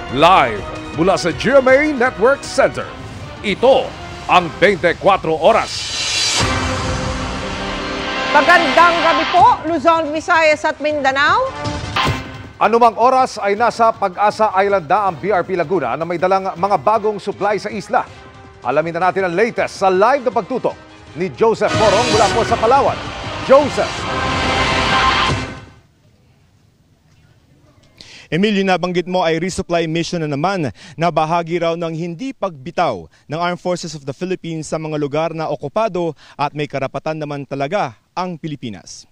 Live mula sa GMA Network Center. Ito ang 24 Oras. Magandang gabi po, Luzon, Visayas at Mindanao. Anumang oras ay nasa Pag-asa Island na ang BRP Laguna na may dalang mga bagong supply sa isla. Alamin na natin ang latest sa live na pagtutok ni Joseph Morong mula po sa Palawan. Joseph! Emilio, nabanggit mo ay resupply mission na naman na bahagi raw ng hindi pagbitaw ng Armed Forces of the Philippines sa mga lugar na okupado at may karapatan naman talaga ang Pilipinas.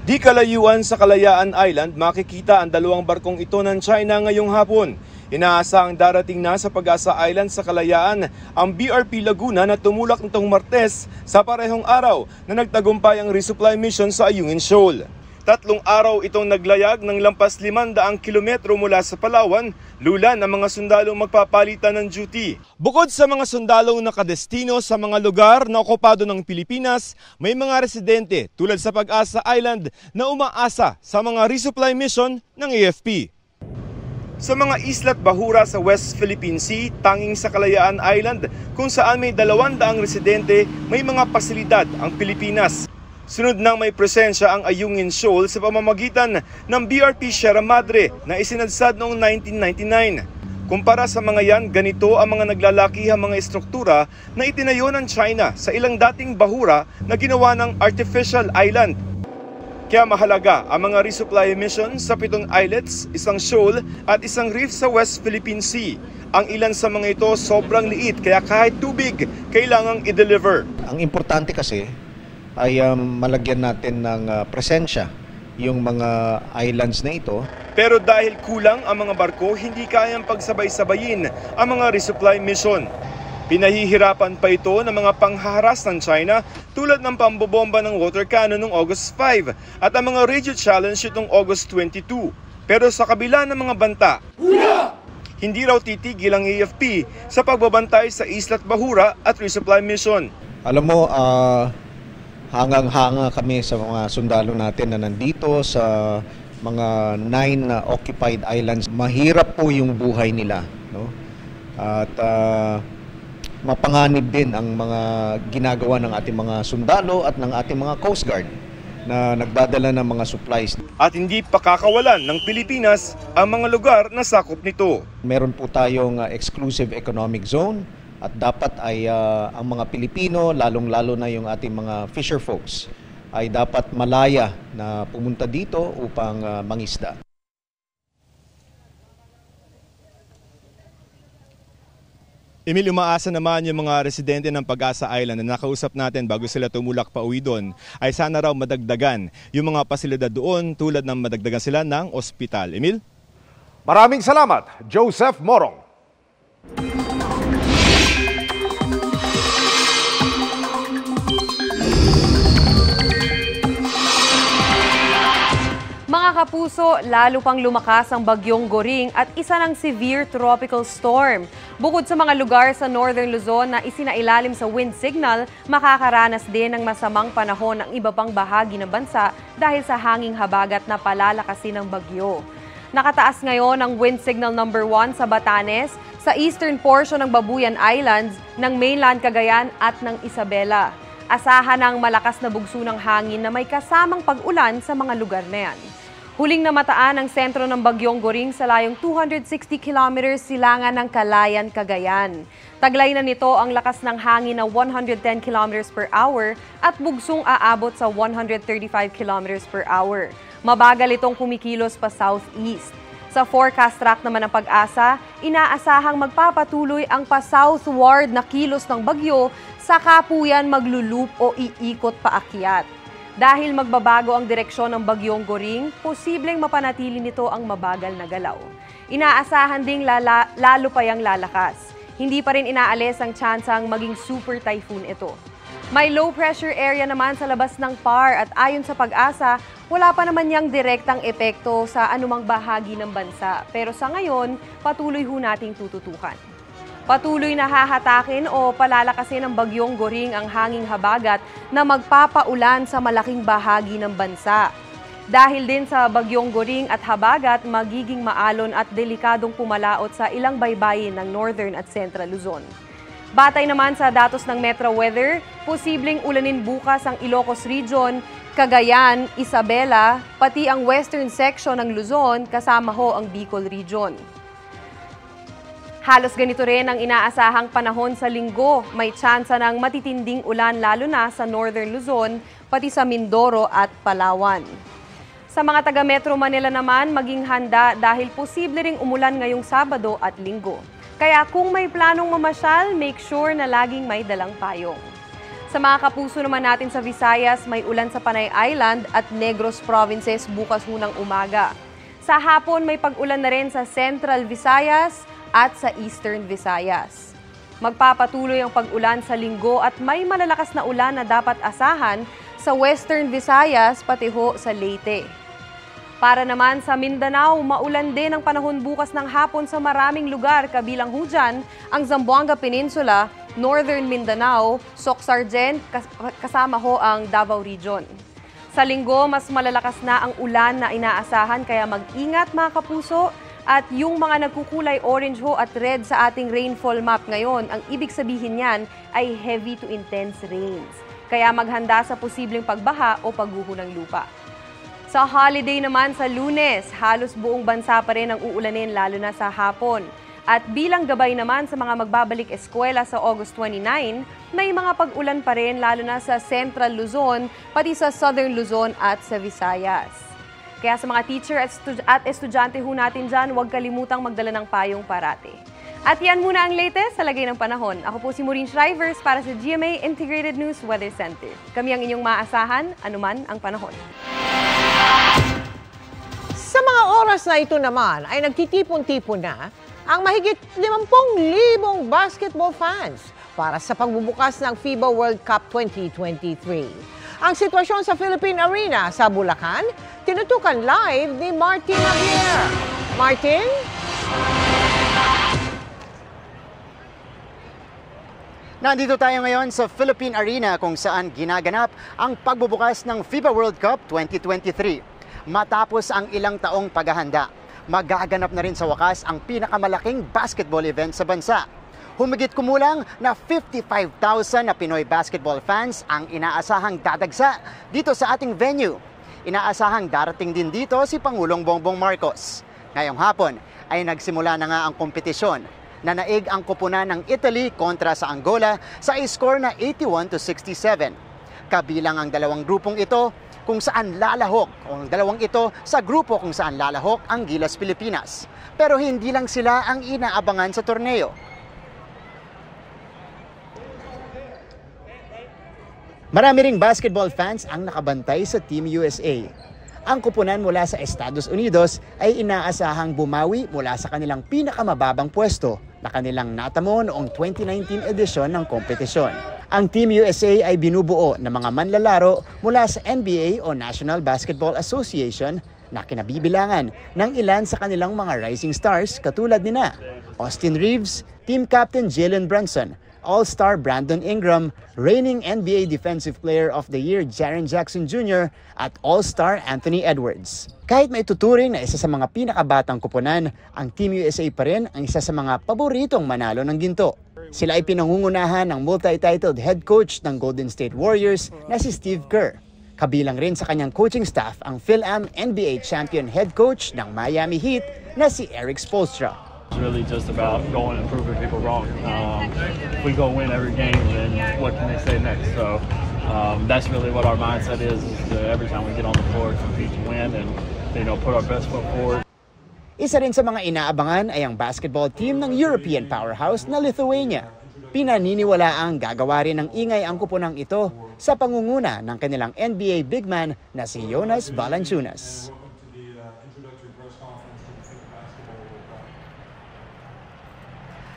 Di kalayuan sa Kalayaan Island, makikita ang dalawang barkong ito ng China ngayong hapon. Inaasahang darating na sa Pag-asa Island sa Kalayaan ang BRP Laguna na tumulak nitong Martes sa parehong araw na nagtagumpay ang resupply mission sa Ayungin Shoal. 3 araw itong naglayag ng lampas 500 kilometro mula sa Palawan, lulan ang mga sundalong magpapalitan ng duty. Bukod sa mga sundalong nakadestino sa mga lugar na okupado ng Pilipinas, may mga residente tulad sa Pag-asa Island na umaasa sa mga resupply mission ng AFP. Sa mga isla't bahura sa West Philippine Sea, tanging sa Kalayaan Island kung saan may 200 residente, may mga pasilidad ang Pilipinas. Sunod nang may presensya ang Ayungin Shoal sa pamamagitan ng BRP Sierra Madre na isinadsad noong 1999. Kumpara sa mga yan, ganito ang mga naglalakihang mga estruktura na itinayo ng China sa ilang dating bahura na ginawa ng artificial island. Kaya mahalaga ang mga resupply mission sa 7 islets, isang shoal at isang reef sa West Philippine Sea. Ang ilan sa mga ito sobrang liit kaya kahit tubig kailangang i-deliver. Ang importante kasi ay malagyan natin ng presensya yung mga islands na ito. Pero dahil kulang ang mga barko, hindi kayang pagsabay-sabayin ang mga resupply mission. Pinahihirapan pa ito ng mga panghaharas ng China tulad ng pambobomba ng water cannon noong August 5 at ang mga radio challenge noong August 22. Pero sa kabila ng mga banta, hindi raw titigil ang AFP sa pagbabantay sa Islat Bahura at resupply mission. Alam mo, hangang-hanga kami sa mga sundalo natin na nandito sa mga 9 occupied islands. Mahirap po yung buhay nila, no? At mapanganib din ang mga ginagawa ng ating mga sundalo at ng ating mga Coast Guard na nagdadala ng mga supplies. At hindi pakakawalan ng Pilipinas ang mga lugar na sakop nito. Meron po tayong exclusive economic zone at dapat ay ang mga Pilipino, lalong-lalo na yung ating mga fisher folks, ay dapat malaya na pumunta dito upang mangisda. Emil, umaasa naman yung mga residente ng Pag-asa Island na nakausap natin bago sila tumulak pa uwi doon ay sana raw madagdagan yung mga pasilidad doon tulad ng madagdagan sila ng ospital. Emil? Maraming salamat, Joseph Morong. Mga kapuso, lalo pang lumakas ang bagyong Goring at isa ng severe tropical storm. Bukod sa mga lugar sa Northern Luzon na isinailalim sa wind signal, makakaranas din ng masamang panahon ang iba pang bahagi ng bansa dahil sa hanging habagat na palalakasin ng bagyo. Nakataas ngayon ang wind signal number 1 sa Batanes, sa eastern portion ng Babuyan Islands, ng mainland Cagayan at ng Isabela. Asahan ang malakas na bugso ng hangin na may kasamang pag-ulan sa mga lugar na yan. Huling namataan ang sentro ng bagyong Goring sa layong 260 kilometers silangan ng Calayan, Cagayan. Taglay na nito ang lakas ng hangin na 110 kilometers per hour at bugsong aabot sa 135 kilometers per hour. Mabagal itong kumikilos pa southeast. Sa forecast track naman ng Pag-asa, inaasahang magpapatuloy ang pa-southward na kilos ng bagyo, saka po yan maglulup o iikot paakyat. Dahil magbabago ang direksyon ng bagyong Goring, posibleng mapanatili nito ang mabagal na galaw. Inaasahan ding lalo pa yang lalakas. Hindi pa rin inaalis ang tsansang maging super typhoon ito. May low pressure area naman sa labas ng PAR at ayon sa Pag-asa, wala pa naman yang direktang epekto sa anumang bahagi ng bansa. Pero sa ngayon, patuloy ho nating tututukan. Patuloy na hahatakin o palalakasin ng bagyong Goring ang hanging habagat na magpapaulan sa malaking bahagi ng bansa. Dahil din sa bagyong Goring at Habagat, magiging maalon at delikadong pumalaot sa ilang baybayin ng Northern at Central Luzon. Batay naman sa datos ng Metro Weather, posibleng ulanin bukas ang Ilocos Region, Cagayan, Isabela, pati ang western section ng Luzon, kasama ho ang Bicol Region. Halos ganito rin ang inaasahang panahon sa linggo. May tsansa ng matitinding ulan lalo na sa Northern Luzon, pati sa Mindoro at Palawan. Sa mga taga Metro Manila naman, maging handa dahil posible ring umulan ngayong Sabado at Linggo. Kaya kung may planong mamasyal, make sure na laging may dalang payong. Sa mga kapuso naman natin sa Visayas, may ulan sa Panay Island at Negros Provinces bukas hunang umaga. Sa hapon, may pag-ulan na rin sa Central Visayas at sa Eastern Visayas. Magpapatuloy ang pag-ulan sa Linggo at may malalakas na ulan na dapat asahan sa Western Visayas pati ho sa Leyte. Para naman sa Mindanao, maulan din ang panahon bukas ng hapon sa maraming lugar, kabilang ho dyan ang Zamboanga Peninsula, Northern Mindanao, Soc-Sargen, kasama ho ang Davao Region. Sa Linggo, mas malalakas na ang ulan na inaasahan kaya mag-ingat mga kapuso. At yung mga nagkukulay orange ho at red sa ating rainfall map ngayon, ang ibig sabihin niyan ay heavy to intense rains. Kaya maghanda sa posibleng pagbaha o pagguho ng lupa. Sa holiday naman sa Lunes, halos buong bansa pa rin ang uulanin lalo na sa hapon. At bilang gabay naman sa mga magbabalik eskwela sa August 29, may mga pag-ulan pa rin lalo na sa Central Luzon, pati sa Southern Luzon at sa Visayas. Kaya sa mga teacher at estudyante ho natin dyan, huwag kalimutang magdala ng payong parate. At yan muna ang latest sa lagay ng panahon. Ako po si Maureen Shrivers para sa GMA Integrated News Weather Center. Kami ang inyong maasahan, anuman ang panahon. Sa mga oras na ito naman ay nagtitipon-tipon na ang mahigit 50,000 basketball fans para sa pagbubukas ng FIBA World Cup 2023. Ang sitwasyon sa Philippine Arena sa Bulacan, tinutukan live ni Martin Javier. Martin? Nandito tayo ngayon sa Philippine Arena kung saan ginaganap ang pagbubukas ng FIBA World Cup 2023. Matapos ang ilang taong paghahanda, magaganap na rin sa wakas ang pinakamalaking basketball event sa bansa. Humigit kumulang na 55,000 na Pinoy basketball fans ang inaasahang dadagsa dito sa ating venue. Inaasahang darating din dito si Pangulong Bongbong Marcos. Ngayong hapon ay nagsimula na nga ang kompetisyon. Nanaig ang koponan ng Italy kontra sa Angola sa score na 81-67. Kabilang ang dalawang grupong ito kung saan lalahok, o ang dalawang ito sa grupo kung saan lalahok ang Gilas Pilipinas. Pero hindi lang sila ang inaabangan sa torneo. Marami ring basketball fans ang nakabantay sa Team USA. Ang koponan mula sa Estados Unidos ay inaasahang bumawi mula sa kanilang pinakamababang pwesto na kanilang natamo noong 2019 edisyon ng kompetisyon. Ang Team USA ay binubuo ng mga manlalaro mula sa NBA o National Basketball Association na kinabibilangan ng ilan sa kanilang mga rising stars katulad nina Austin Reeves, Team Captain Jalen Brunson, All-Star Brandon Ingram, reigning NBA Defensive Player of the Year Jaren Jackson Jr. at All-Star Anthony Edwards. Kahit may tuturing na isa sa mga pinakabatang koponan, ang Team USA pa rin ang isa sa mga paboritong manalo ng ginto. Sila ay pinangungunahan ng multi-titled head coach ng Golden State Warriors na si Steve Kerr. Kabilang rin sa kanyang coaching staff ang Phil-Am NBA champion head coach ng Miami Heat na si Eric Spoelstra. It's really just about going and proving people wrong. If we go win every game, then what can they say next? So that's really what our mindset is to every time we get on the floor, compete to win and put our best foot forward. Isa rin sa mga inaabangan ay ang basketball team ng European powerhouse na Lithuania. Pinaniniwala ang gagawa rin ng ingay ang kuponang ito sa pangunguna ng kanilang NBA big man na si Jonas Valanciunas.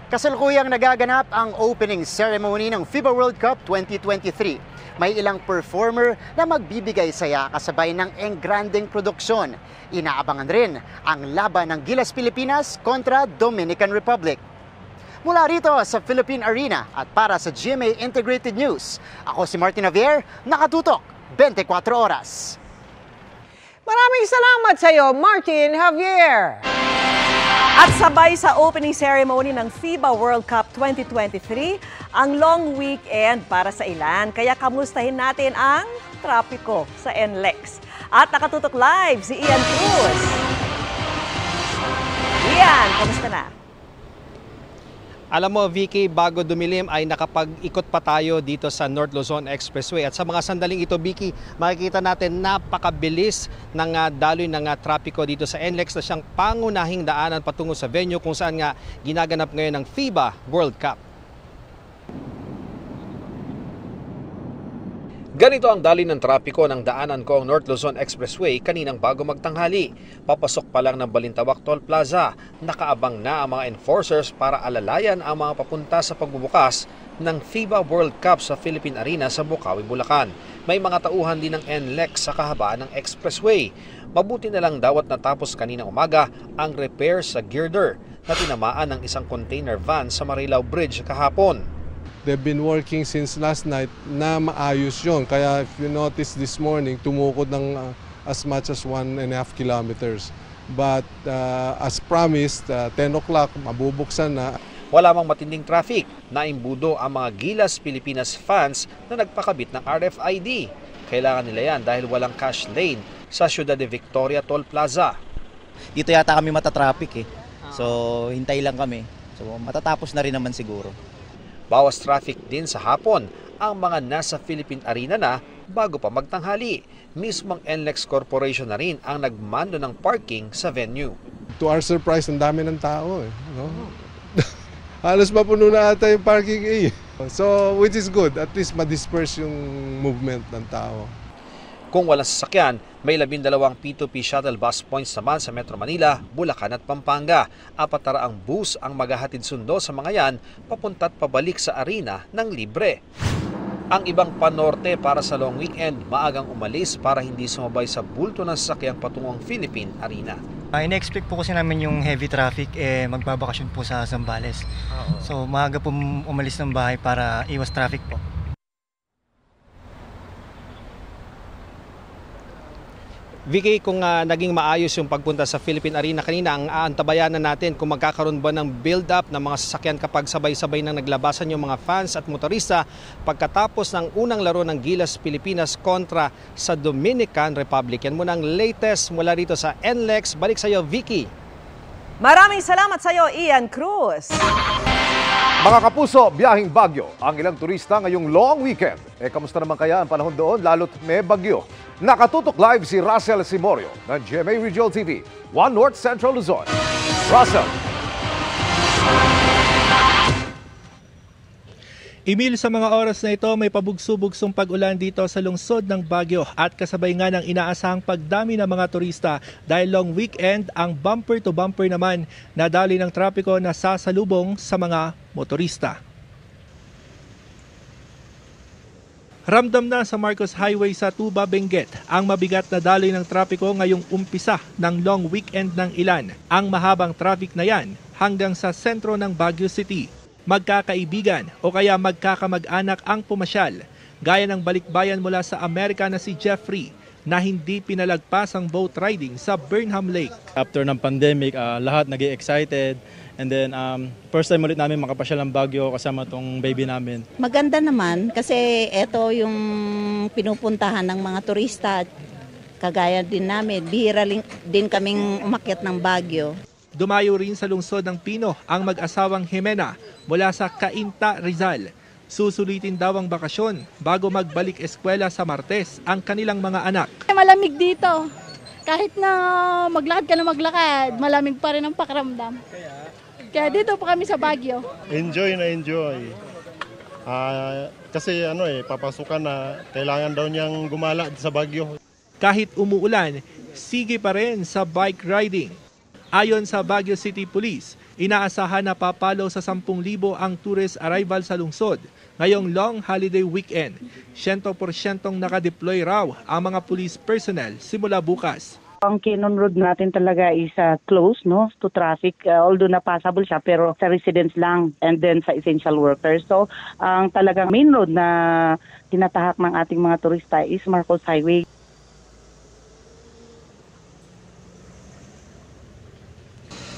Kasalukuyang nagaganap ang opening ceremony ng FIBA World Cup 2023. May ilang performer na magbibigay saya kasabay ng engranding produksyon. Inaabangan rin ang laban ng Gilas Pilipinas kontra Dominican Republic. Mula rito sa Philippine Arena at para sa GMA Integrated News, ako si Martin Javier, nakatutok 24 oras. Maraming salamat sa iyo, Martin Javier. At sabay sa opening ceremony ng FIBA World Cup 2023, ang long weekend para sa ilan. Kaya kamustahin natin ang trapiko sa NLEX. At nakatutok live si Ian Cruz. Ian, kamusta na? Alam mo, Vicky, bago dumilim ay nakapag-ikot pa tayo dito sa North Luzon Expressway. At sa mga sandaling ito, Vicky, makikita natin napakabilis ng daloy ng trapiko dito sa NLEX na siyang pangunahing daanan patungo sa venue kung saan nga ginaganap ngayon ng FIBA World Cup. Ganito ang daloy ng trapiko ng daanan ko ang North Luzon Expressway kaninang bago magtanghali. Papasok pa lang ng Balintawak Toll Plaza, nakaabang na ang mga enforcers para alalayan ang mga papunta sa pagbubukas ng FIBA World Cup sa Philippine Arena sa Bukawi, Bulacan. May mga tauhan din ng NLEX sa kahabaan ng expressway. Mabuti na lang daw at natapos kaninang umaga ang repair sa girder na tinamaan ng isang container van sa Marilao Bridge kahapon. They've been working since last night na maayos yun. Kaya if you notice this morning, tumukod ng as much as 1.5 kilometers. But as promised, 10 o'clock, mabubuksan na. Wala mang matinding traffic. Naimbudo ang mga Gilas Pilipinas fans na nagpakabit ng RFID. Kailangan nila yan dahil walang cash lane sa Ciudad de Victoria Toll Plaza. Dito yata kami matatraffic eh. So hintay lang kami. So matatapos na rin naman siguro. Bawas traffic din sa hapon ang mga nasa Philippine Arena na bago pa magtanghali. Mismong NLEX Corporation na rin ang nagmando ng parking sa venue. To our surprise, ang dami ng tao. No? Halos mapuno na ata yung parking eh. So, which is good. At least ma-disperse yung movement ng tao. Kung walang sasakyan, may 12 P2P shuttle bus points naman sa Metro Manila, Bulacan at Pampanga. 400 bus ang maghahatid sundo sa mga yan papunta at pabalik sa arena ng libre. Ang ibang panorte para sa long weekend, maagang umalis para hindi sumabay sa bulto ng sasakyang patungong Philippine Arena. In-expect po kasi namin yung heavy traffic, magbabakasyon po sa Zambales. So maaga po umalis ng bahay para iwas traffic po. Vicky, kung naging maayos yung pagpunta sa Philippine Arena kanina, ang aantabayanan natin kung magkakaroon ba ng build-up ng mga sasakyan kapag sabay-sabay nang naglabasan yung mga fans at motorista pagkatapos ng unang laro ng Gilas Pilipinas kontra sa Dominican Republic. Yan muna ang latest mula rito sa NLEX. Balik sa iyo, Vicky. Maraming salamat sa iyo, Ian Cruz. Mga kapuso, biyahing Baguio ang ilang turista ngayong long weekend. Kamusta naman kaya ang panahon doon lalo't may bagyo? Nakatutok live si Russell Simorio ng GMA Regional TV, 1 North Central Luzon. Russell. Emil, sa mga oras na ito may pabugso-bugsong pag-ulan dito sa lungsod ng Baguio at kasabay nga ng inaasahang pagdami ng mga turista dahil long weekend ang bumper-to-bumper naman na daloy ng trapiko na sasalubong sa mga motorista. Ramdam na sa Marcos Highway sa Tuba, Benguet ang mabigat na daloy ng trapiko ngayong umpisa ng long weekend ng ilan. Ang mahabang traffic na yan hanggang sa sentro ng Baguio City. Magkakaibigan o kaya magkakamag-anak ang pumasyal. Gaya ng balikbayan mula sa Amerika na si Jeffrey na hindi pinalagpas ang boat riding sa Burnham Lake. After ng pandemic, lahat naging excited. And then, first time ulit namin makapasyal ng Baguio kasama tong baby namin. Maganda naman kasi ito yung pinupuntahan ng mga turista. Kagaya din namin, bihira din kaming umakyat ng Baguio. Dumayo rin sa lungsod ng Pino ang mag-asawang Jimena mula sa Cainta, Rizal. Susulitin daw ang bakasyon bago magbalik eskwela sa Martes ang kanilang mga anak. Malamig dito. Kahit na maglakad ka na maglakad, malamig pa rin ang pakiramdam. Kaya dito pa kami sa Baguio. Enjoy na enjoy. Kasi papasukan na kailangan daw niyang gumala sa Baguio. Kahit umuulan, sige pa rin sa bike riding. Ayon sa Baguio City Police, inaasahan na papalo sa 10,000 ang tourist arrival sa lungsod ngayong long holiday weekend. 100% nakadeploy raw ang mga police personnel simula bukas. Ang Cannon Road natin talaga is close to traffic, although na passable siya pero sa residents lang and then sa essential workers. So ang talagang main road na tinatahak ng ating mga turista is Marcos Highway.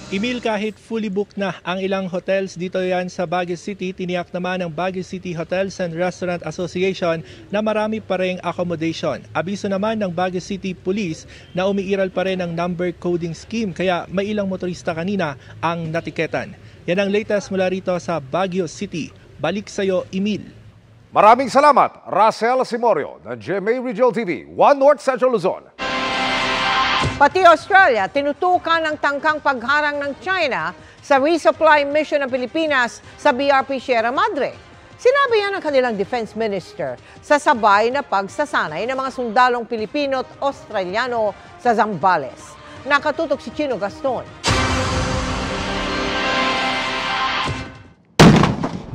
Emil, kahit fully booked na ang ilang hotels dito yan sa Baguio City, tiniyak naman ng Baguio City Hotels and Restaurant Association na marami pa ring accommodation. Abiso naman ng Baguio City Police na umiiral pa rin ang number coding scheme kaya may ilang motorista kanina ang natiketan. Yan ang latest mula rito sa Baguio City. Balik sa'yo, Emil. Maraming salamat, Racel Simorio ng GMA Regional TV, 1 North Central Luzon. Pati Australia, tinutukan ng tangkang pagharang ng China sa resupply mission ng Pilipinas sa BRP Sierra Madre. Sinabi yan ng kanilang Defense Minister sa sabay na pagsasanay ng mga sundalong Pilipino at Australiano sa Zambales. Nakatutok si Chino Gaston.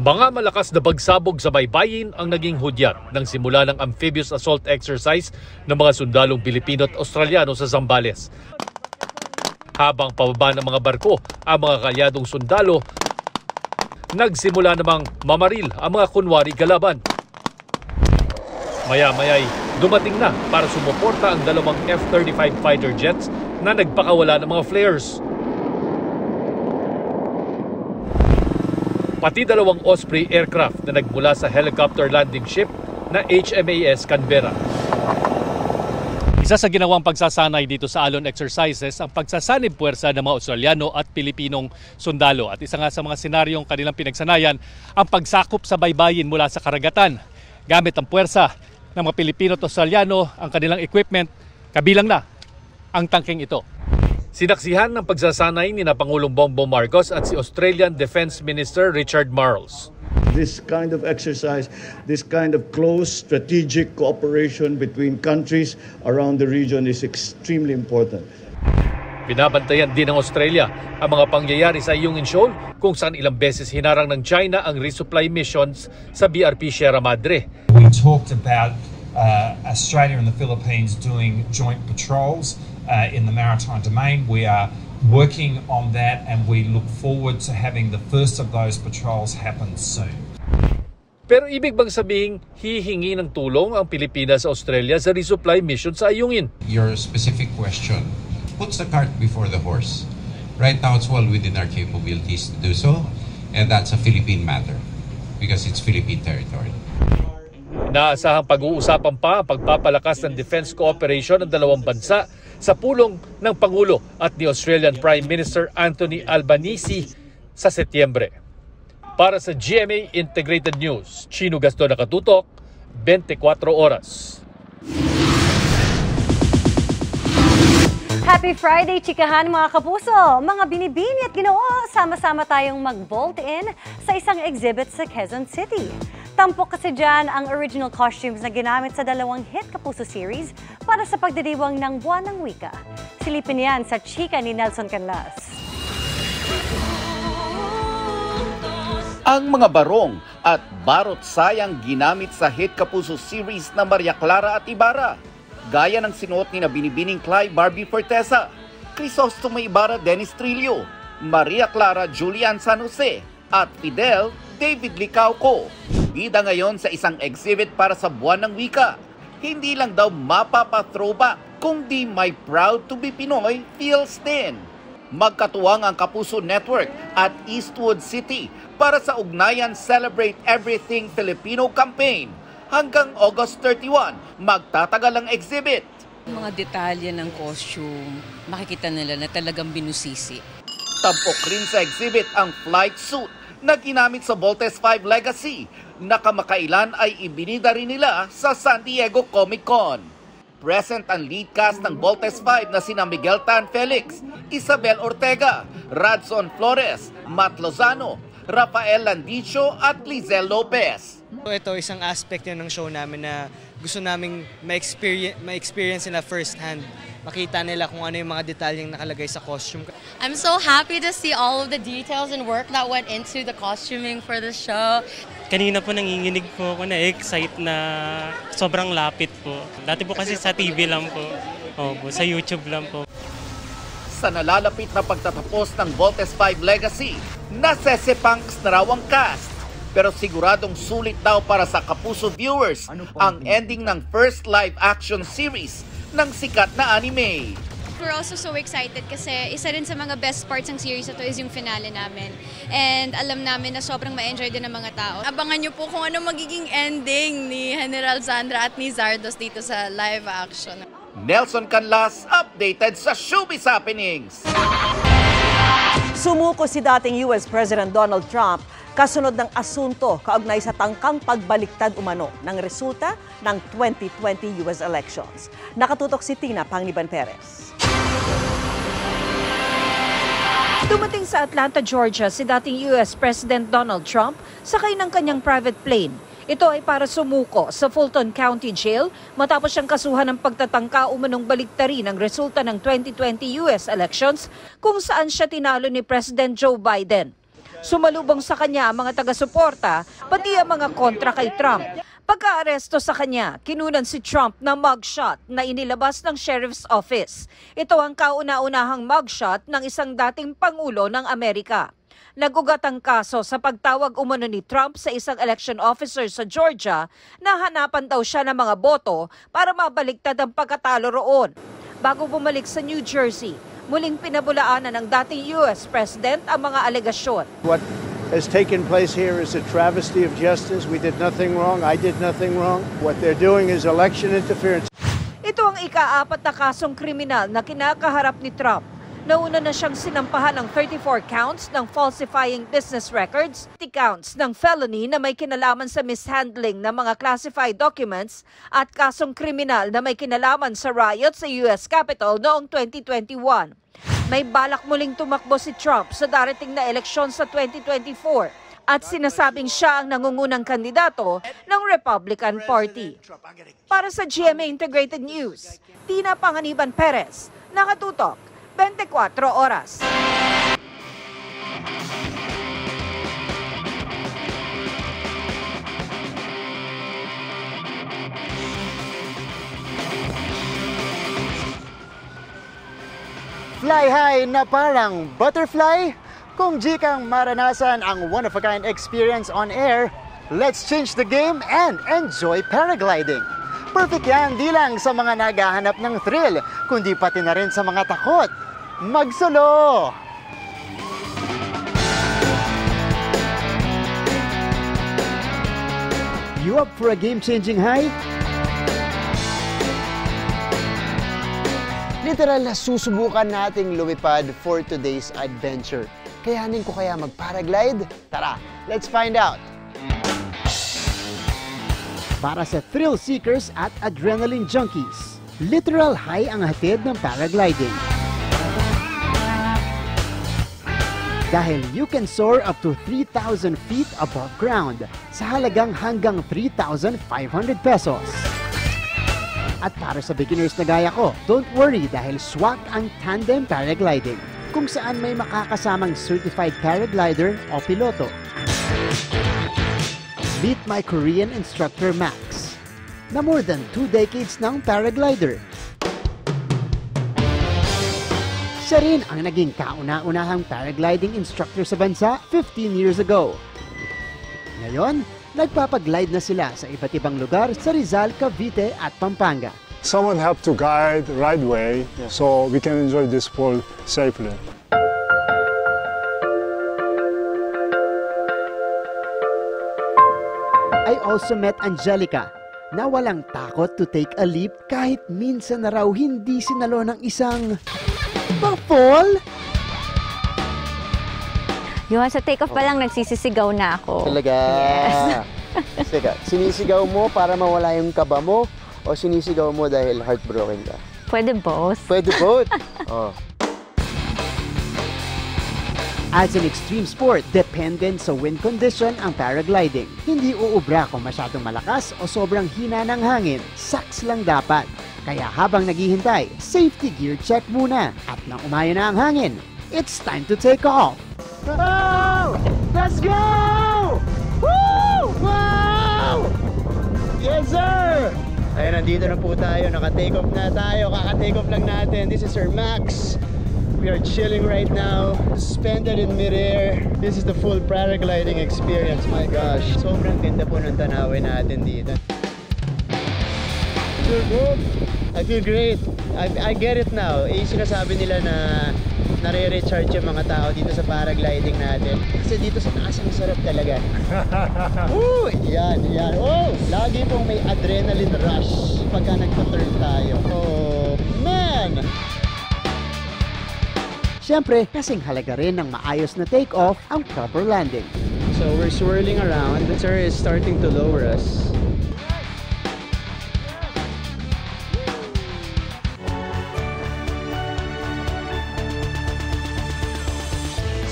Mga malakas na bagsabog sa baybayin ang naging hudyat ng simula ng amphibious assault exercise ng mga sundalong Pilipino at Australiano sa Zambales. Habang pababa ng mga barko ang mga kalyadong sundalo, nagsimula namang mamaril ang mga kunwari kalaban. Maya-maya'y dumating na para sumuporta ang 2 F-35 fighter jets na nagpakawala ng mga flares. Pati 2 Osprey aircraft na nagmula sa helicopter landing ship na HMAS Canberra. Isa sa ginawang pagsasanay dito sa Alon exercises ang pagsasanib puwersa ng mga Australiano at Pilipinong sundalo. At isa nga sa mga senaryong kanilang pinagsanayan ang pagsakop sa baybayin mula sa karagatan. Gamit ang puwersa ng mga Pilipino at Australiano ang kanilang equipment, kabilang na ang tangkeng ito. Sinaksihan ng pagsasanay ni Pangulong Bongbong Marcos at si Australian Defense Minister Richard Marles. This kind of exercise, this kind of close strategic cooperation between countries around the region is extremely important. Binabantayan din ng Australia ang mga pangyayari sa Ayungin Shoal kung saan ilang beses hinarang ng China ang resupply missions sa BRP Sierra Madre. We talked about Australia and the Philippines doing joint patrols in the maritime domain. We are working on that and we look forward to having the first of those patrols happen soon. Pero ibig bang sabihing hihingi ng tulong ang Pilipinas sa Australia sa resupply mission sa Ayungin? Your specific question puts the cart before the horse. Right now it's well within our capabilities to do so, and that's a Philippine matter because it's Philippine territory. Naasahang pag-uusapan pa ang pagpapalakas ng defense cooperation ng dalawang bansa sa pulong ng Pangulo at ni Australian Prime Minister Anthony Albanese sa Setyembre. Para sa GMA Integrated News, Chino Gaston nakatutok, 24 oras. Happy Friday, chikahan mga kapuso! Mga binibini at ginoo, sama-sama tayong mag-bolt-in sa isang exhibit sa Quezon City. Tampok kasi dyan ang original costumes na ginamit sa 2 hit Kapuso series para sa pagdiriwang ng Buwan ng Wika. Silipin yan sa chika ni Nelson Canlas. Ang mga barong at barot sayang ginamit sa hit Kapuso series na Maria Clara at Ibarra. Gaya ng sinuot ni Binibining Cly Barbie Fortesa, Crisostomo Ibarra Dennis Trillo, Maria Clara Julian San Jose at Fidel David Licauco. Bida ngayon sa isang exhibit para sa Buwan ng Wika. Hindi lang daw mapapa-throwback, kundi may proud to be Pinoy feels din. Magkatuwang ang Kapuso Network at Eastwood City para sa Ugnayan Celebrate Everything Filipino campaign. Hanggang August 31, magtatagal ang exhibit. Mga detalye ng costume, makikita nila na talagang binusisi. Tampok rin sa exhibit ang flight suit na ginamit sa Voltes 5 Legacy na kamakailan ay ibinida rin nila sa San Diego Comic-Con. Present ang lead cast ng Voltes 5 na sina Miguel Tan Felix, Isabel Ortega, Radson Flores, Matt Lozano, Rafael Landicho at Lizelle Lopez. Ito isang aspect ng show namin na gusto naming ma-experience nila first hand. Makita nila kung ano yung mga detalyeng nakalagay sa costume. I'm so happy to see all of the details and work that went into the costuming for the show. Kanina po nanginginig po ako na-excite na sobrang lapit po. Dati po kasi sa TV lang po, sa YouTube lang po. Sa nalalapit na pagtatapos ng Voltes 5 Legacy, nasesepangs na raw ang cast. Pero siguradong sulit daw para sa Kapuso viewers ang ending ng first live action series ng sikat na anime. We're also so excited kasi isa rin sa mga best parts ng series na to is yung finale namin. And alam namin na sobrang ma-enjoy din ng mga tao. Abangan nyo po kung ano magiging ending ni General Zandra at ni Zardos dito sa live action. Nelson Canlas, updated sa Showbiz Happenings. Sumuko si dating US President Donald Trump kasunod ng asunto kaugnay sa tangkang pagbaliktad umano ng resulta ng 2020 US elections. Nakatutok si Tina Panganiban Perez. Dumating sa Atlanta, Georgia si dating US President Donald Trump sakay ng kanyang private plane. Ito ay para sumuko sa Fulton County Jail matapos siyang kasuhan ng pagtatangka umanong baliktarin ang resulta ng 2020 US elections kung saan siya tinalo ni President Joe Biden. Sumalubong sa kanya ang mga taga-suporta, pati ang mga kontra kay Trump. Pagka-aresto sa kanya, kinunan si Trump ng mugshot na inilabas ng Sheriff's Office. Ito ang kauna-unahang mugshot ng isang dating Pangulo ng Amerika. Nagugat ang kaso sa pagtawag umano ni Trump sa isang election officer sa Georgia na hanapan daw siya ng mga boto para mabaliktad ang pagkatalo roon. Bago bumalik sa New Jersey, muling pinabulaanan ng dating US President ang mga alegasyon. What has taken place here is a travesty of justice. We did nothing wrong. I did nothing wrong. What they're doing is election interference. Ito ang ika-4 na kasong kriminal na kinakaharap ni Trump. Nauna na siyang sinampahan ng 34 counts ng falsifying business records, 30 counts ng felony na may kinalaman sa mishandling ng mga classified documents at kasong kriminal na may kinalaman sa riot sa US Capitol noong 2021. May balak muling tumakbo si Trump sa darating na eleksyon sa 2024 at sinasabing siya ang nangungunang kandidato ng Republican Party. Para sa GMA Integrated News, Tina Panganiban Perez, nakatutok 24 oras. Fly high na parang butterfly? Kung di kang maranasan ang one-of-a-kind experience on air, let's change the game and enjoy paragliding. Perfect yan di lang sa mga naghahanap ng thrill, kundi pati na rin sa mga takot. Magsolo! You up for a game-changing high? Literal na susubukan nating lumipad for today's adventure. Kayanin ko kaya mag-paraglide? Tara, let's find out! Para sa thrill seekers at adrenaline junkies, literal high ang hatid ng paragliding. Dahil you can soar up to 3,000 feet above ground sa halagang hanggang 3,500 pesos. At para sa beginners na gaya ko, don't worry dahil swak ang tandem paragliding kung saan may makakasamang certified paraglider o piloto. Meet my Korean instructor Max, na more than 2 decades ng paraglider. Siya rin ang naging kauna-unahang paragliding instructor sa bansa 15 years ago. Ngayon, nagpapaglide na sila sa iba't ibang lugar sa Rizal, Cavite at Pampanga. Someone have to guide the right way so we can enjoy this sport safely. I also met Angelica na walang takot to take a leap kahit minsan na raw hindi sinalo ng isang pa-fall. Yun, sa take-off pa lang nagsisisigaw na ako. Talaga? Yes. Sige, sinisigaw mo para mawala yung kaba mo o sinisigaw mo dahil heartbroken ka? Pwede both. Pwede both? Oh. As an extreme sport, dependent sa wind condition ang paragliding. Hindi uubra kung masyadong malakas o sobrang hina ng hangin. Saks lang dapat. Kaya habang naghihintay, safety gear check muna. At nang umaya na ang hangin, it's time to take off. Oh! Let's go! Woo! Wow! Yes, sir! Ayun, nandito na po tayo. Naka-take off na tayo. Kaka-take off lang natin. This is Sir Max. We are chilling right now, suspended in midair. This is the full paragliding experience. My gosh, sobrang ganda po ng tanawin natin dito. Turbo, I feel great. I get it now. Sinasabi nila na nare-recharge yung mga tao dito sa paragliding natin. Kasi dito sa taas ang sarap talaga. Woo! Yan. Oh! Lagi pong may adrenaline rush pagka nagpa-turn tayo. Oh, man! Siyempre, kasing halaga rin ng maayos na take-off ang proper landing. So we're swirling around. The turret is starting to lower us.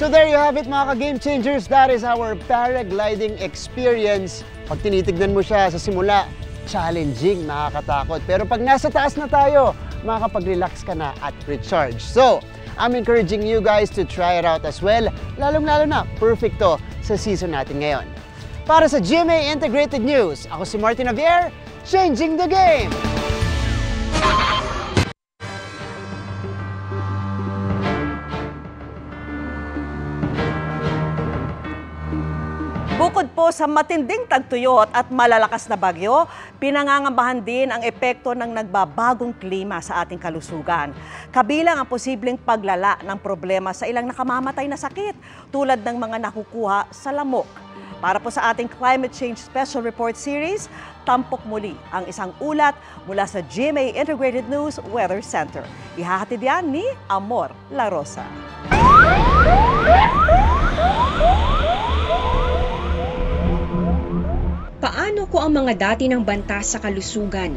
So there you have it mga ka-game changers. That is our paragliding experience. Pag tinitignan mo siya sa simula, challenging, nakakatakot. Pero pag nasa taas na tayo, makakapag-relax ka na at recharge. So, I'm encouraging you guys to try it out as well. Lalong-lalo na, perfect to sa season natin ngayon. Para sa GMA Integrated News, ako si Martin Javier, changing the game! Bukod po sa matinding tagtuyot at malalakas na bagyo, pinangangambahan din ang epekto ng nagbabagong klima sa ating kalusugan. Kabilang ang posibleng paglala ng problema sa ilang nakamamatay na sakit tulad ng mga nakukuha sa lamok. Para po sa ating Climate Change Special Report Series, tampok muli ang isang ulat mula sa GMA Integrated News Weather Center. Ihahatid yan ni Amor La Rosa. Paano ko ang mga dati ng banta sa kalusugan?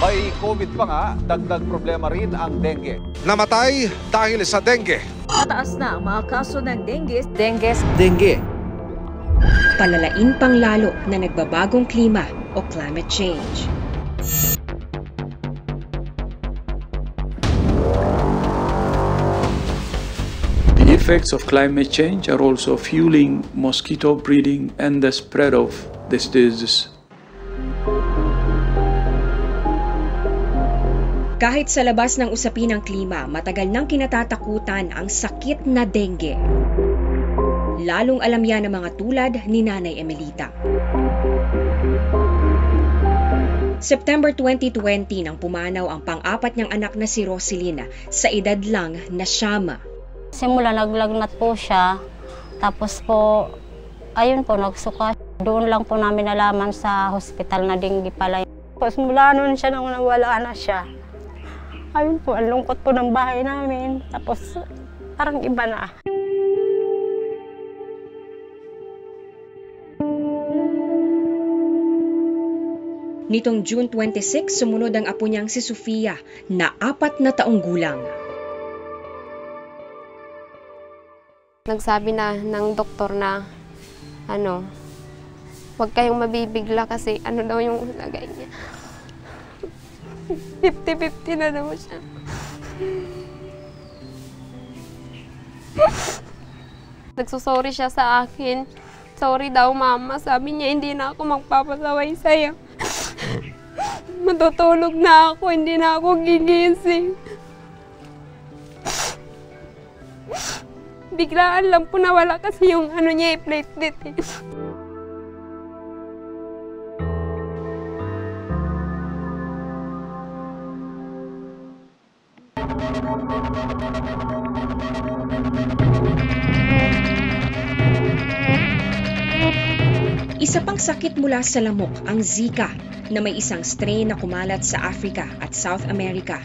May COVID pa nga, dagdag problema rin ang dengue. Namatay dahil sa dengue. Mataas na ang mga kaso ng dengue. Dengue. Palalain pang lalo na nagbabagong klima o climate change. The effects of climate change are also fueling mosquito breeding and the spread of this disease. Kahit sa labas ng usapin ng klima, matagal nang kinatatakutan ang sakit na dengue. Lalong alam yan ng mga tulad ni Nanay Emelita. September 2020 nang pumanaw ang pang-apat niyang anak na si Roselina sa edad lang na 9. Simula naglagnat po siya, tapos po, ayun po, nagsuka. Doon lang po namin nalaman sa hospital na dengue pala. Tapos mula noon siya nang nawala na siya. Ayun po, ang lungkot po ng bahay namin. Tapos parang iba na. Nitong June 26, sumunod ang apo niyang si Sofia na 4 na taong gulang. Nagsabi na ng doktor na huwag kayong mabibigla kasi ano daw yung lagay niya. 50-50 na daw siya. Nagsusorry siya sa akin. Sorry daw mama, sabi niya hindi na ako magpapasaway sa'yo. Matutulog na ako, hindi na ako gigising. Biglaan lang po nawala kasi yung niya, platelet eh. Isa pang sakit mula sa lamok ang Zika na may isang strain na kumalat sa Africa at South America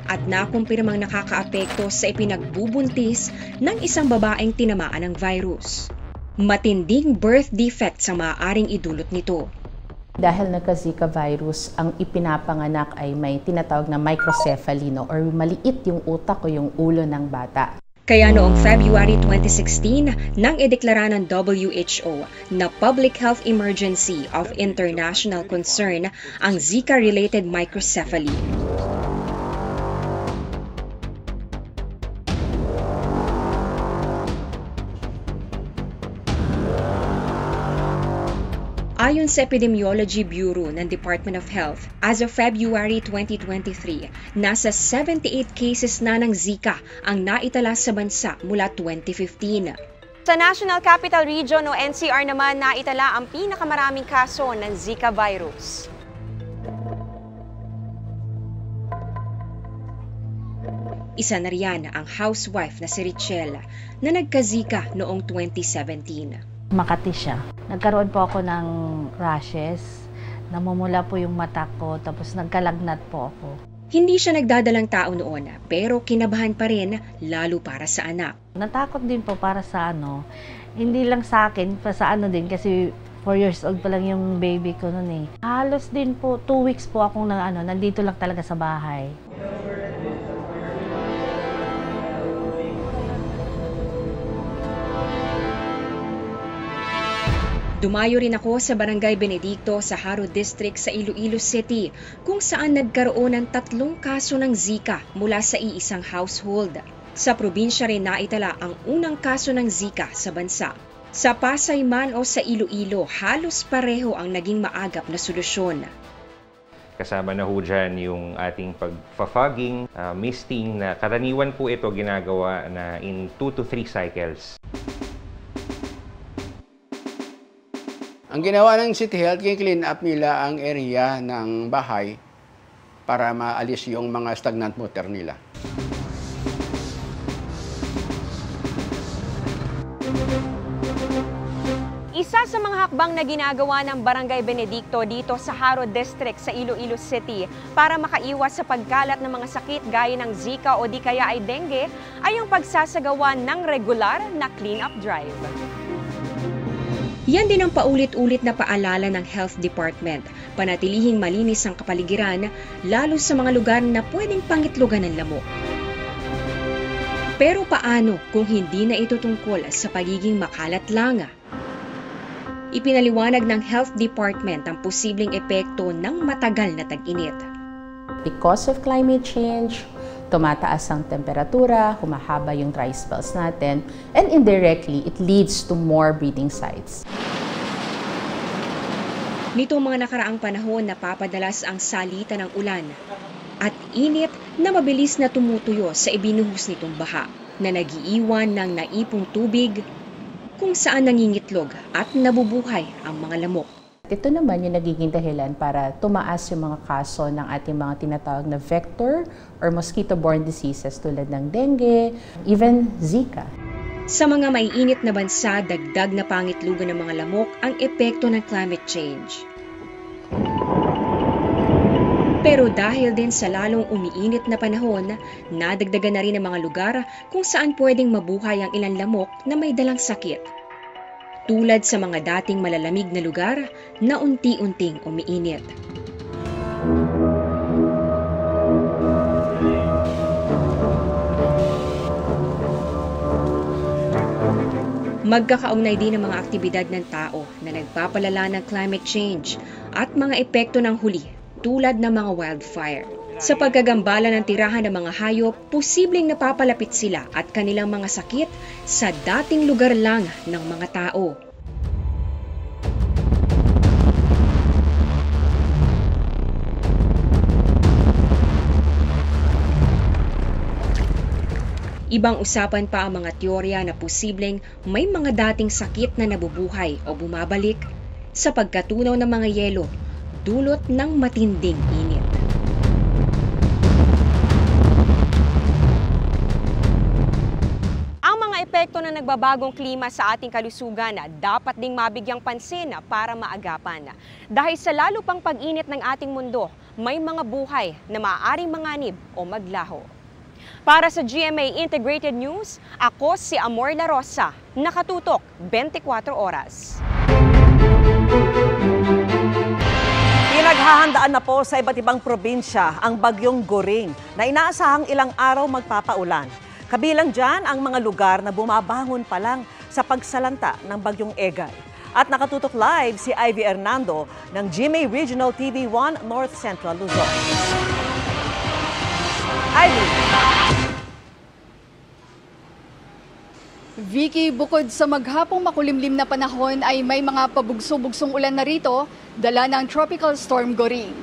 at nakumpirmang nakakaapekto sa ipinagbubuntis ng isang babaeng tinamaan ng virus. Matinding birth defects ang maaaring idulot nito. Dahil nagka-Zika virus, ang ipinapanganak ay may tinatawag na microcephaly, or maliit yung utak o yung ulo ng bata. Kaya noong February 2016, nang ideklara ng WHO na public health emergency of international concern ang Zika-related microcephaly. Ayon sa Epidemiology Bureau ng Department of Health, as of February 2023, nasa 78 cases na ng Zika ang naitala sa bansa mula 2015. Sa National Capital Region o NCR naman, naitala ang pinakamaraming kaso ng Zika virus. Isa na riyan ang housewife na si Richelle na nagka-Zika noong 2017. Makati siya. Nagkaroon po ako ng rashes, namumula po yung mata ko, tapos nagkalagnat po ako. Hindi siya nagdadalang tao noon, pero kinabahan pa rin, lalo para sa anak. Natakot din po para sa hindi lang sa akin, pa sa din, kasi 4 years old pa lang yung baby ko noon eh. Halos din po, 2 weeks po akong nandito lang talaga sa bahay. Dumayo rin ako sa Barangay Benedicto sa Haro District sa Iloilo City kung saan nagkaroon ng 3 kaso ng Zika mula sa iisang household. Sa probinsya rin naitala ang unang kaso ng Zika sa bansa. Sa Pasay man o sa Iloilo, halos pareho ang naging maagap na solusyon. Kasama na ho dyan yung ating pag-fogging, misting na karaniwan po ito ginagawa na in 2 to 3 cycles. Ang ginawa ng City Health, clean up nila ang area ng bahay para maalis yung mga stagnant water nila. Isa sa mga hakbang na ginagawa ng Barangay Benedicto dito sa Haro District sa Iloilo City para makaiwas sa pagkalat ng mga sakit gaya ng Zika o di kaya ay dengue ay yung pagsasagawa ng regular na clean-up drive. Yan din ang paulit-ulit na paalala ng Health Department, panatilihing malinis ang kapaligiran, lalo sa mga lugar na pwedeng pangitlogan ng lamok. Pero paano kung hindi na ito tungkol sa pagiging makalat lang? Ipinaliwanag ng Health Department ang posibleng epekto ng matagal na tag-init. Because of climate change, tumataas ang temperatura, humahaba yung dry spells natin, and indirectly, it leads to more breeding sites. Nitong mga nakaraang panahon, napapadalas ang salita ng ulan at init na mabilis na tumutuyo sa ibinuhos nitong baha na nagiiwan ng naipong tubig kung saan nangingitlog at nabubuhay ang mga lamok. Ito naman yung nagiging dahilan para tumaas yung mga kaso ng ating mga tinatawag na vector or mosquito-borne diseases tulad ng dengue, even Zika. Sa mga maiinit na bansa, dagdag na pangitlugan ng mga lamok ang epekto ng climate change. Pero dahil din sa lalong umiinit na panahon, nadagdagan na rin ang mga lugar kung saan pwedeng mabuhay ang ilang lamok na may dalang sakit. Tulad sa mga dating malalamig na lugar na unti-unting umiinit. Magkakaugnay din ang mga aktibidad ng tao na nagpapalala ng climate change at mga epekto ng huli tulad ng mga wildfire. Sa pagkagambala ng tirahan ng mga hayop, posibleng napapalapit sila at kanilang mga sakit sa dating lugar lang ng mga tao. Ibang usapan pa ang mga teorya na posibleng may mga dating sakit na nabubuhay o bumabalik sa pagkatunaw ng mga yelo dulot ng matinding init. Ang mga epekto ng nagbabagong klima sa ating kalusugan dapat ding mabigyang pansin para maagapan. Dahil sa lalo pang pag-init ng ating mundo, may mga buhay na maaaring manganib o maglaho. Para sa GMA Integrated News, ako si Amor La Rosa, nakatutok 24 oras. Pinaghahandaan na po sa iba't ibang probinsya ang bagyong Goring na inaasahang ilang araw magpapaulan. Kabilang dyan ang mga lugar na bumabangon pa lang sa pagsalanta ng bagyong Egay. At nakatutok live si Ivy Hernando ng GMA Regional TV 1 North Central Luzon. Ivy! Vicky, bukod sa maghapong makulimlim na panahon ay may mga pabugso-bugsong ulan na rito, dala ng Tropical Storm Goring.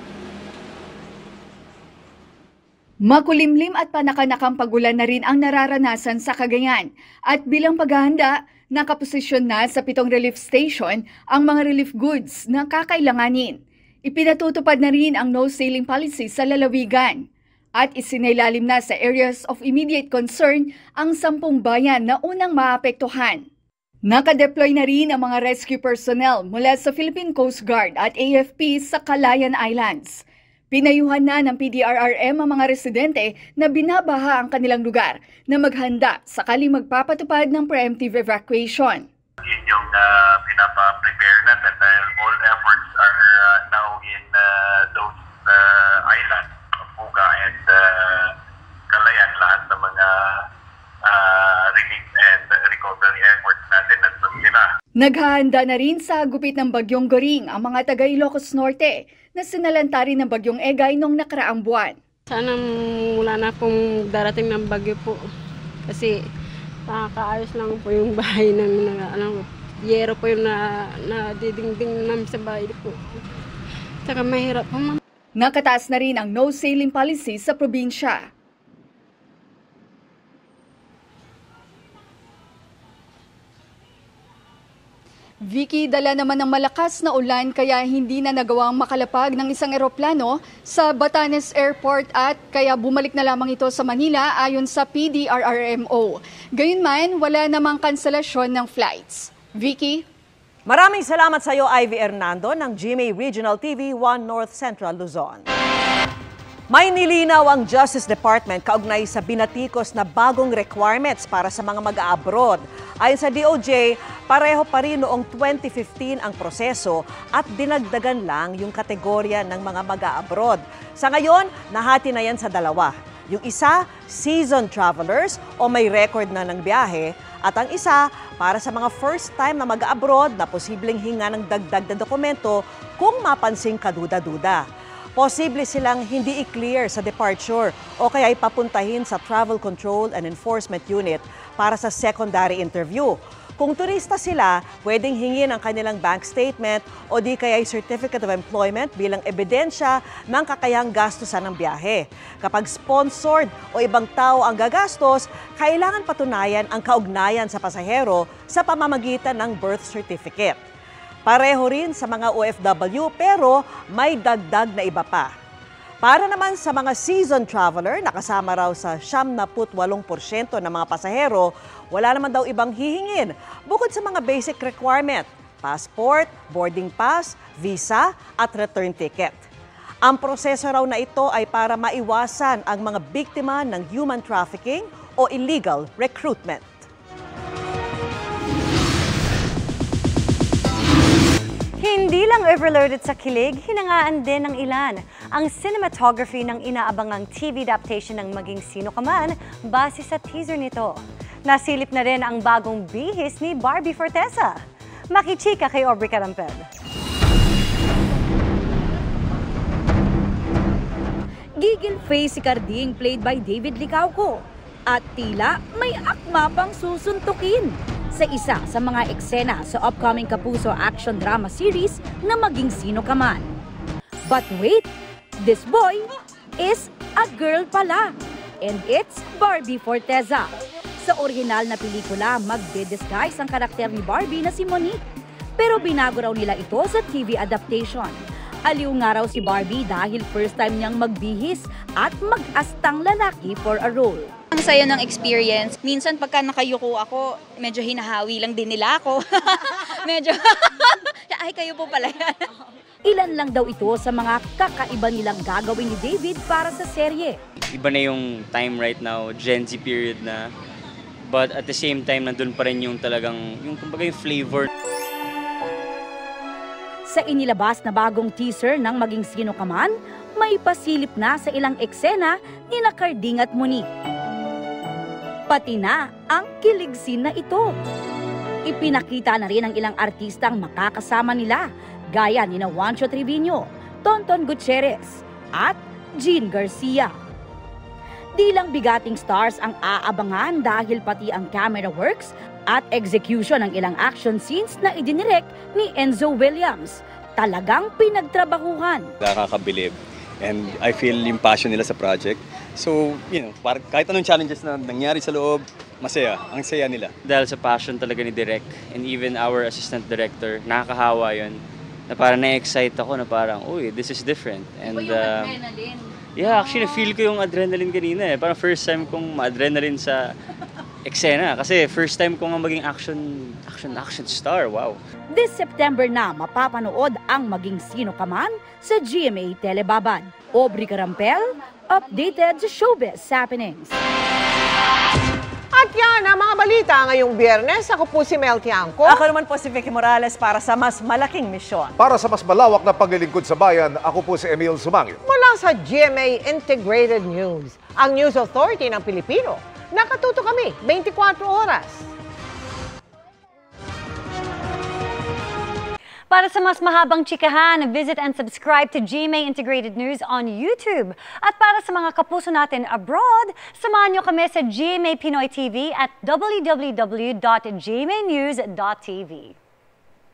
Makulimlim at panakanakang pagulan na rin ang nararanasan sa Cagayan. At bilang paghahanda, nakaposisyon na sa 7 relief station ang mga relief goods na kakailanganin. Ipinatutupad na rin ang no-sailing policy sa lalawigan. At isinailalim na sa areas of immediate concern ang 10 bayan na unang maapektuhan. Nakadeploy na rin ang mga rescue personnel mula sa Philippine Coast Guard at AFP sa Calayan Islands. Pinayuhan na ng PDRRM ang mga residente na binabaha ang kanilang lugar na maghanda sakaling magpapatupad ng preemptive evacuation. Yun yung pinapa-prepare natin dahil all efforts are now in those islands, Puga and Calayan, lahat ng mga relief and recovery efforts natin nandun sila. Naghahanda na rin sa gupit ng Bagyong Goring ang mga taga Ilocos Norte na sinalanta rin ng Bagyong Egay noong nakaraang buwan. Sana wala na pong darating ng bagyo po kasi nakakaayos lang po yung bahay namin. Yero po yung nadidingding namin sa bahay po. Saka mahirap po. Nakataas na rin ang no sailing policy sa probinsya. Vicky, dala naman ng malakas na ulan kaya hindi na nagawang makalapag ng isang eroplano sa Batanes Airport at kaya bumalik na lamang ito sa Manila ayon sa PDRRMO. Gayunman, wala namang kanselasyon ng flights. Vicky? Maraming salamat sa iyo, Ivy Hernando ng GMA Regional TV 1 North Central Luzon. May nilinaw ang Justice Department kaugnay sa binatikos na bagong requirements para sa mga mag-a-abroad. Ayon sa DOJ, pareho pa rin noong 2015 ang proseso at dinagdagan lang yung kategorya ng mga mag-a-abroad. Sa ngayon, nahati na yan sa dalawa. Yung isa, seasoned travelers o may record na ng biyahe, at ang isa, para sa mga first time na mag-abroad na posibleng hinga ng dagdag na dokumento kung mapansing kaduda-duda. Posible silang hindi i-clear sa departure o kaya ipapuntahin sa Travel Control and Enforcement Unit para sa secondary interview. Kung turista sila, pwedeng hingin ang kanilang bank statement o di kaya Certificate of Employment bilang ebidensya ng kakayahang gastusan ng biyahe. Kapag sponsored o ibang tao ang gagastos, kailangan patunayan ang kaugnayan sa pasahero sa pamamagitan ng birth certificate. Pareho rin sa mga OFW pero may dagdag na iba pa. Para naman sa mga seasoned traveler, nakasama raw sa 78% ng mga pasahero, wala naman daw ibang hihingin bukod sa mga basic requirement, passport, boarding pass, visa at return ticket. Ang proseso raw na ito ay para maiwasan ang mga biktima ng human trafficking o illegal recruitment. Hindi lang overloaded sa kilig, hinangaan din ng ilan ang cinematography ng inaabangang TV adaptation ng Maging Sino Ka Man base sa teaser nito. Nasilip na rin ang bagong bihis ni Barbie Fortesa. Makichika kay Aubrey Carampel. Gigil face si Carding played by David Licauco at tila may akma pang susuntukin sa isa sa mga eksena sa upcoming Kapuso action drama series na Maging Sino Ka Man. But wait, this boy is a girl pala, and it's Barbie Fortesa. Sa orihinal na pelikula, magde-disguise ang karakter ni Barbie na si Monique. Pero binago raw nila ito sa TV adaptation. Aliw nga raw si Barbie dahil first time niyang magbihis at mag-astang lalaki for a role. Ang saya ng experience. Minsan pagka nakayuko ako, medyo hinahawi lang din nila ako. Medyo, ay kayo po pala yan. Ilan lang daw ito sa mga kakaiba nilang gagawin ni David para sa serye. Iba na yung time right now, Gen Z period na. But at the same time, nandun pa rin yung talagang, yung kumbaga yung flavor. Sa inilabas na bagong teaser ng Maging Sino Ka Man, may pasilip na sa ilang eksena ni Carding at Monique. Pati na ang kilig scene na ito. Ipinakita na rin ang ilang artistang makakasama nila, gaya ni Juancho Trevino, Tonton Gutierrez at Jean Garcia. Di lang bigating stars ang aabangan dahil pati ang camera works at execution ng ilang action scenes na idinirect ni Enzo Williams. Talagang pinagtrabahuhan. Nakakabilib. And I feel yung passion nila sa project. So, kahit anong challenges na nangyari sa loob, masaya. Ang saya nila. Dahil sa passion talaga ni Direk and even our assistant director, nakakahawa yun. Na parang na-excite ako na parang, uy, this is different. And Yeah, actually, feel ko yung adrenaline kanina eh. Parang first time kong ma-adrenaline sa eksena. Kasi first time ko nga maging action star. Wow. This September na mapapanood ang Maging Sino Ka Man sa GMA Telebabad. Aubrey Carampel, updated sa showbiz happenings. At yan ang mga balita ngayong Biyernes. Ako po si Mel Tiangco. Ako naman po si Vicky Morales para sa mas malaking misyon. Para sa mas malawak na paglilingkod sa bayan, ako po si Emil Sumangil. Mula sa GMA Integrated News, ang News Authority ng Pilipino. Nakatuto kami 24 oras. Para sa mas mahabang chikahan, visit and subscribe to GMA Integrated News on YouTube. At para sa mga kapuso natin abroad, samahan nyo kami sa GMA Pinoy TV at www.gmanews.tv.